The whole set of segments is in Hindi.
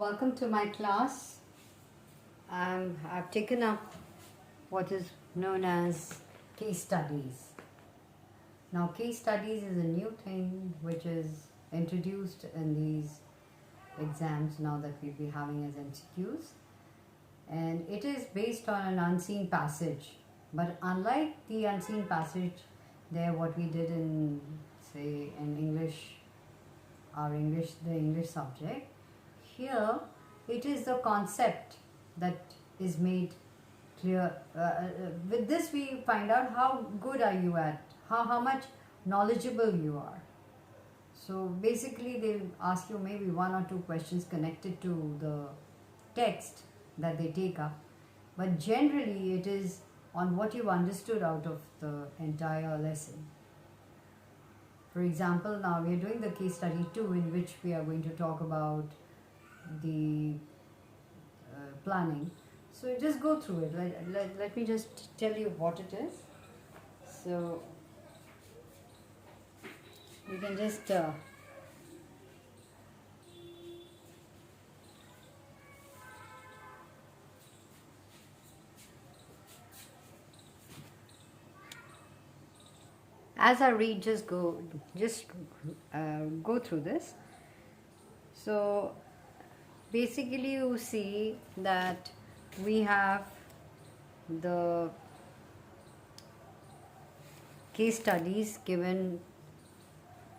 Welcome to my class. I've taken up what is known as case studies. Now, case studies is a new thing which is introduced in these exams now that we'll be having as MCQs, and it is based on an unseen passage. But unlike the unseen passage, there what we did in, say, in English, the English subject, here it is the concept that is made clear. With this, we find out how good are you at, how much knowledgeable you are. So basically, they'll ask you maybe one or two questions connected to the text that they take up, but generally, it is on what you've understood out of the entire lesson. For example, now we are doing the case study 2, in which we are going to talk about the planning. So just go through it. Let me just tell you what it is. So you can just as I read, just go through this. So basically, you see that we have the case studies given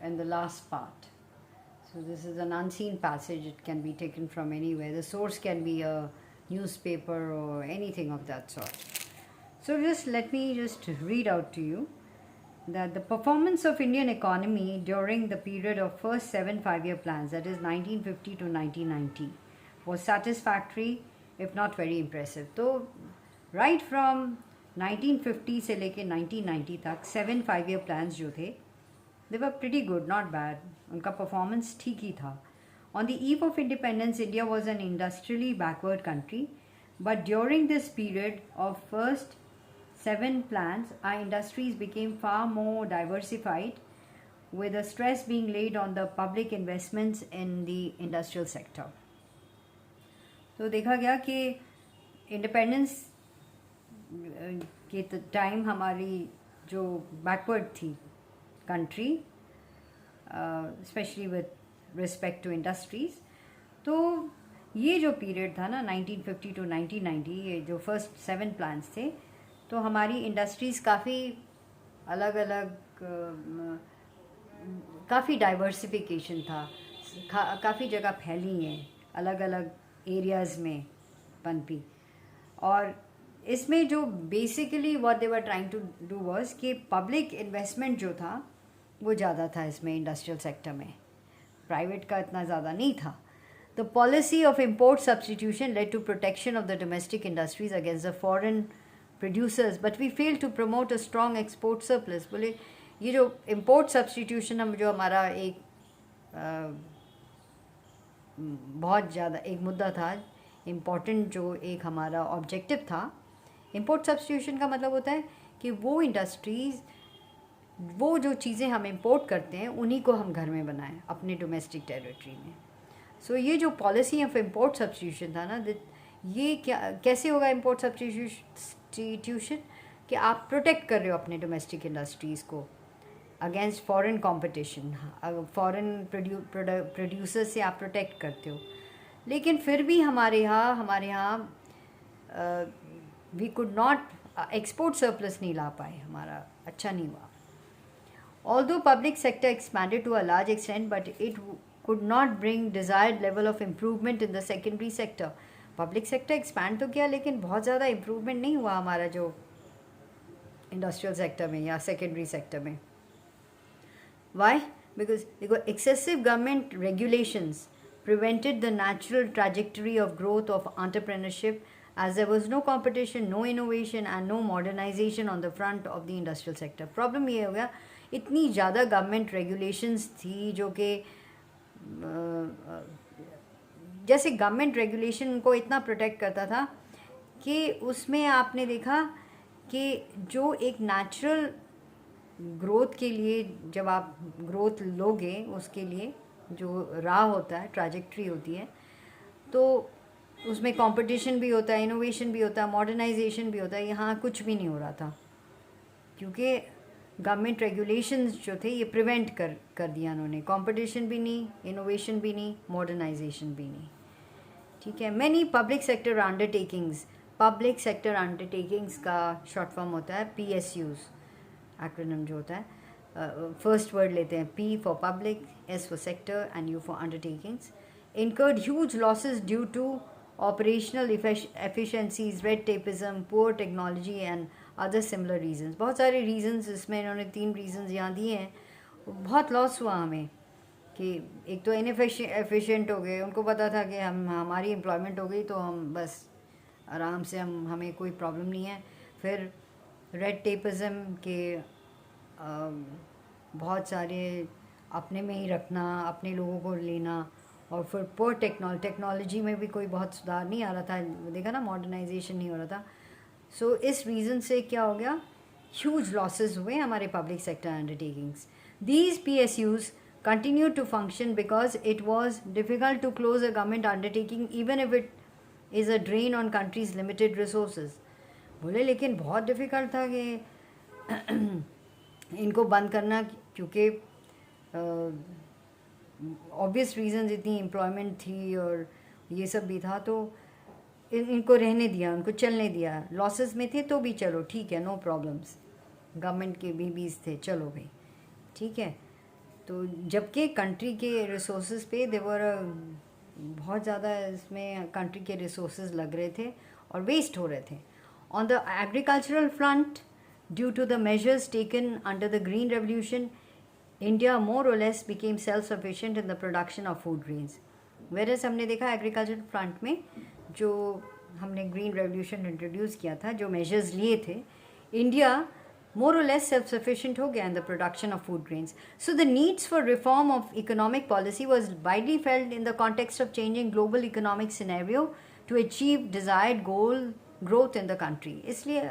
in the last part. So this is an unseen passage. It can be taken from anywhere. The source can be a newspaper or anything of that sort. So just let me just read out to you that the performance of Indian economy during the period of first 7 5-year plans, that is 1950 to 1990, was satisfactory if not very impressive. So right from 1950 से लेके 1990 तक 7 5-year plans जो थे, they were pretty good, not bad. उनका performance ठीक ही था. On the eve of independence, India was an industrially backward country, but during this period of first 7 plans, our industries became far more diversified, with a stress being laid on the public investments in the industrial sector. तो देखा गया कि इंडिपेंडेंस के टाइम हमारी जो बैकवर्ड थी country, specially with respect to industries, तो ये जो पीरियड था ना 1950 टू 1990, ये जो फर्स्ट 7 प्लान्स थे, तो हमारी इंडस्ट्रीज़ काफ़ी अलग अलग, काफ़ी डाइवर्सिफिकेशन था, काफ़ी जगह फैली हैं अलग अलग एरियाज़ में पनपी. और इसमें जो basically what they were trying to do was कि पब्लिक इन्वेस्टमेंट जो था वो ज़्यादा था इसमें इंडस्ट्रियल सेक्टर में, प्राइवेट का इतना ज़्यादा नहीं था. The policy of import substitution led to protection of the domestic industries against the foreign producers, but we fail to promote a strong export surplus. बोले ये जो इम्पोर्ट सब्सटीट्यूशन हम जो हमारा एक बहुत ज़्यादा एक मुद्दा था, इम्पॉर्टेंट जो एक हमारा ऑब्जेक्टिव था, इम्पोर्ट सब्सटीट्यूशन का मतलब होता है कि वो इंडस्ट्रीज़, वो जो चीज़ें हम इम्पोर्ट करते हैं उन्हीं को हम घर में बनाएं अपने डोमेस्टिक टेरिटरी में. सो ये जो पॉलिसी ऑफ इम्पोर्ट सब्सटीट्यूशन था ना, ये क्या कैसे होगा इम्पोर्ट सब्सटीट्यूशन, कि आप प्रोटेक्ट कर रहे हो अपने डोमेस्टिक इंडस्ट्रीज़ को against foreign competition, foreign producer से आप प्रोटेक्ट करते हो. लेकिन फिर भी हमारे यहाँ we could not export surplus नहीं ला पाए, हमारा अच्छा नहीं हुआ. Although public sector expanded to a large extent, but it could not bring desired level of improvement in the secondary sector. Public sector expand तो किया, लेकिन बहुत ज़्यादा इम्प्रूवमेंट नहीं हुआ हमारा जो इंडस्ट्रियल सेक्टर में या सेकेंडरी सेक्टर में. Why? Because excessive government regulations prevented the natural trajectory of growth of entrepreneurship, as there was no competition, no innovation and no modernization on the front of the industrial sector. Problem ये हो गया, इतनी ज़्यादा government regulations थी जो कि जैसे government regulation को इतना protect करता था कि उसमें आपने देखा कि जो एक natural ग्रोथ के लिए, जब आप ग्रोथ लोगे उसके लिए जो राह होता है, ट्रैजेक्टरी होती है, तो उसमें कंपटीशन भी होता है, इनोवेशन भी होता है, मॉडर्नाइजेशन भी होता है। यहाँ कुछ भी नहीं हो रहा था क्योंकि गवर्नमेंट रेगुलेशंस जो थे ये प्रिवेंट कर दिया उन्होंने। कंपटीशन भी नहीं, इनोवेशन भी नहीं, मॉडर्नाइजेशन भी नहीं। ठीक है। Many public sector undertakings, public sector undertakings का शॉर्ट फॉर्म होता है PSUs, एक्रोनिम जो होता है। फर्स्ट वर्ड लेते हैं, P for public, S for sector and U for undertakings. incurred huge losses due to operational efficiencies, red tapeism, poor technology and other similar reasons। बहुत सारे reasons इसमें इन्होंने 3 reasons यहाँ दिए हैं। बहुत लॉस हुआ हमें कि एक तो इनएफिशिएंट हो गए, उनको पता था कि हमारी एम्प्लॉयमेंट हो गई तो हम बस आराम से हमें कोई प्रॉब्लम नहीं है। फिर रेड टेपिज्म के बहुत सारे अपने में ही रखना, अपने लोगों को लेना, और फिर पोर टेक्नोलॉजी में भी कोई बहुत सुधार नहीं आ रहा था। देखा ना, मॉडर्नाइजेशन नहीं हो रहा था। सो इस रीज़न से क्या हो गया, ह्यूज लॉसेस हुए हमारे public sector undertakings. These PSUs continue to function because it was difficult to close a government undertaking even if it is a drain on country's limited resources। बोले लेकिन बहुत डिफ़िकल्ट था कि इनको बंद करना, क्योंकि ऑब्वियस रीजन इतनी एम्प्लॉयमेंट थी और ये सब भी था, तो इनको रहने दिया, उनको चलने दिया। लॉसेस में थे तो भी चलो ठीक है, नो प्रॉब्लम्स, गवर्नमेंट के बीबीज थे, चलो भाई ठीक है। तो जबकि कंट्री के रिसोर्सेज पे देवर बहुत ज़्यादा इसमें कंट्री के रिसोर्सेज लग रहे थे और वेस्ट हो रहे थे। On the agricultural front, due to the measures taken under the green revolution, India more or less became self-sufficient in the production of food grains। Whereas हमने देखा एग्रीकल्चर फ्रंट में जो हमने ग्रीन रेवोल्यूशन इंट्रोड्यूस किया था, जो मेजर्स लिए थे, India more or less self-sufficient हो गया in the production of food grains। So the needs for reform of economic policy was widely felt in the context of changing global economic scenario to achieve desired goal growth in the country। इसलिए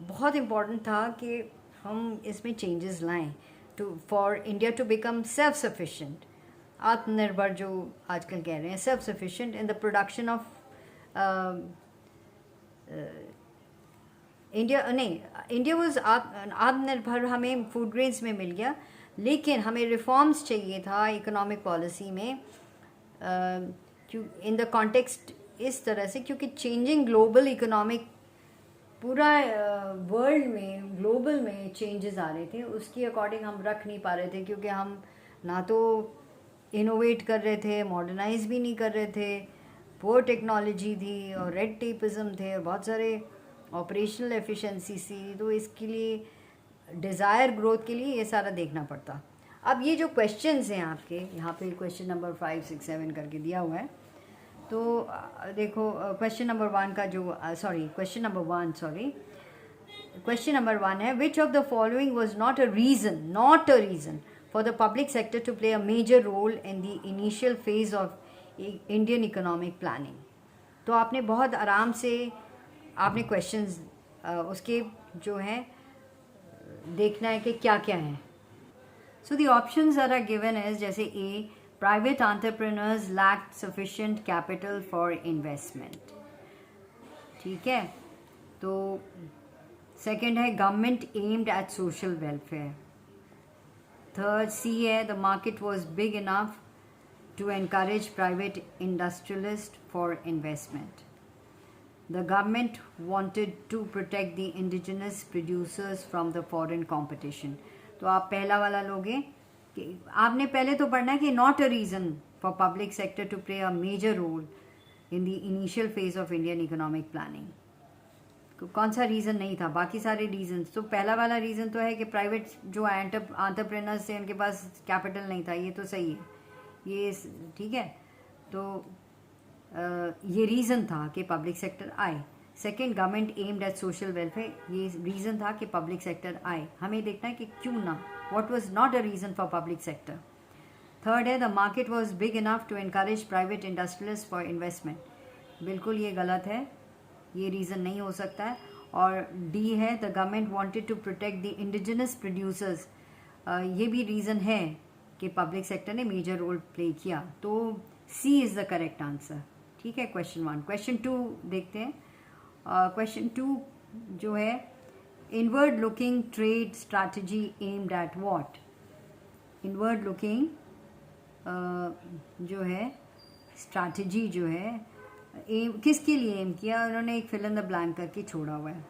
बहुत इम्पॉर्टेंट था कि हम इसमें चेंजेस लाएं for India to become self-sufficient, आत्मनिर्भर जो आजकल कह रहे हैं, self-sufficient in the production of India was आत्मनिर्भर हमें फूड ग्रेन्स में मिल गया, लेकिन हमें रिफॉर्म्स चाहिए था इकोनॉमिक पॉलिसी में इन द कॉन्टेक्स्ट इस तरह से, क्योंकि चेंजिंग ग्लोबल इकोनॉमिक, पूरा वर्ल्ड में ग्लोबल में चेंजेस आ रहे थे, उसके अकॉर्डिंग हम रख नहीं पा रहे थे, क्योंकि हम ना तो इनोवेट कर रहे थे, मॉडर्नाइज भी नहीं कर रहे थे, पोर टेक्नोलॉजी थी और रेड टेपिज्म थे और बहुत सारे ऑपरेशनल एफिशिएंसी थी। तो इसके लिए डिज़ायर ग्रोथ के लिए ये सारा देखना पड़ता। अब ये जो क्वेश्चंस हैं आपके यहाँ पे, क्वेश्चन नंबर 5, 6, 7 करके दिया हुआ है, तो देखो क्वेश्चन नंबर 1 का जो क्वेश्चन नंबर 1 है, which of the following was not a reason for the public sector to play a major role in the initial phase of Indian economic planning. तो आपने बहुत आराम से आपने क्वेश्चंस उसके जो हैं देखना है कि क्या क्या है। So the options are given as, जैसे A, private entrepreneurs lacked sufficient capital for investment। ठीक है। तो सेकंड है government aimed at social welfare. Third C है, the market was big enough to encourage private industrialist for investment. The government wanted to protect the indigenous producers from the foreign competition. तो आप पहला वाला लोगे कि आपने पहले तो पढ़ना है कि not a reason for public sector to play a major role in the initial phase of Indian economic planning. कौन सा रीज़न नहीं था, बाकी सारे रीजन। तो पहला वाला रीज़न तो है कि प्राइवेट जो एंटरप्रेनर्स थे उनके पास कैपिटल नहीं था, ये तो सही है, ये ठीक है। तो ये रीज़न था कि पब्लिक सेक्टर आए। Second, government aimed at social welfare, ये रीज़न था कि पब्लिक सेक्टर आए। हमें देखना है कि क्यों ना, what was not a reason for public sector। Third है, the market was big enough to encourage private industrialists for investment। बिल्कुल ये गलत है, ये रीज़न नहीं हो सकता है। और डी है, the government wanted to protect the indigenous producers। ये भी रीज़न है कि पब्लिक सेक्टर ने मेजर रोल प्ले किया। तो सी इज़ द करेक्ट आंसर. ठीक है, क्वेश्चन 1. क्वेश्चन 2 देखते हैं. क्वेश्चन 2 जो है, inward looking trade strategy aimed at what. Inward looking जो है स्ट्रैटेजी जो है एम किसके लिए एम किया, उन्होंने एक फिल इन द ब्लैंक करके छोड़ा हुआ है.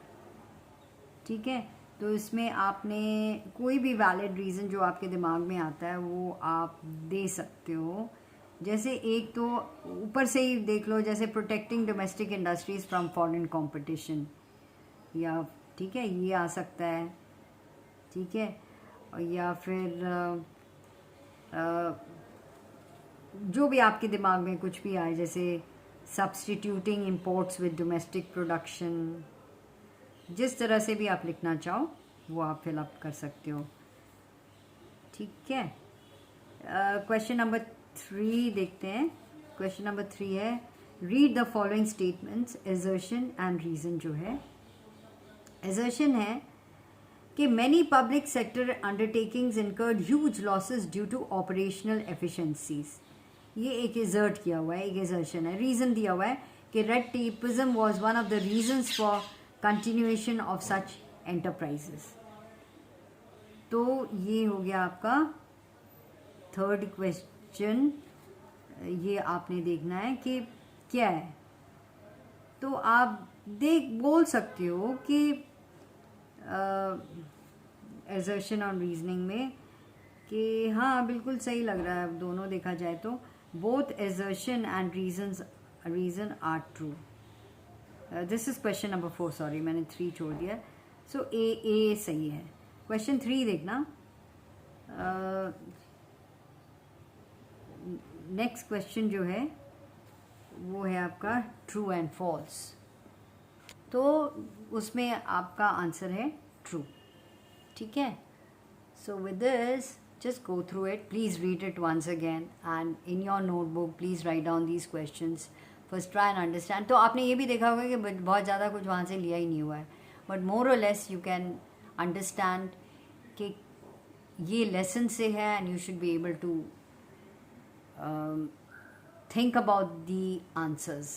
ठीक है, तो इसमें आपने कोई भी वैलिड रीज़न जो आपके दिमाग में आता है वो आप दे सकते हो. जैसे एक तो ऊपर से ही देख लो, जैसे protecting domestic industries from foreign competition, या ठीक है ये आ सकता है. ठीक है, या फिर जो भी आपके दिमाग में कुछ भी आए, जैसे substituting imports with domestic production, जिस तरह से भी आप लिखना चाहो वो आप फिलअप कर सकते हो. ठीक है, क्वेश्चन नंबर 3 देखते हैं. क्वेश्चन नंबर 3 है, read the following statements. Assertion and reason जो है, एजर्शन है कि many public sector undertakings incurred huge losses due to operational efficiencies. ये एक एजर्ट किया हुआ है, एक एजर्शन है. रीज़न दिया हुआ है कि red tapism was one of the reasons for continuation of such enterprises. तो ये हो गया आपका थर्ड क्वेश्चन. ये आपने देखना है कि क्या है. तो आप बोल सकते हो कि एजर्शन और रीजनिंग में कि हाँ बिल्कुल सही लग रहा है. दोनों देखा जाए तो both assertion and reason are true. This is question number 4. Sorry, मैंने 3 छोड़ दिया. सो ए सही है. क्वेश्चन 3 देखना. नेक्स्ट क्वेश्चन जो है वो है आपका ट्रू एंड फॉल्स. तो उसमें आपका आंसर है ट्रू. ठीक है, so with this just go through it. Please read it once again and in your notebook please write down these questions. First try and understand. तो आपने ये भी देखा होगा कि बहुत ज़्यादा कुछ वहाँ से लिया ही नहीं हुआ है, but more or less you can understand कि ये lesson से है and you should be able to think about the answers.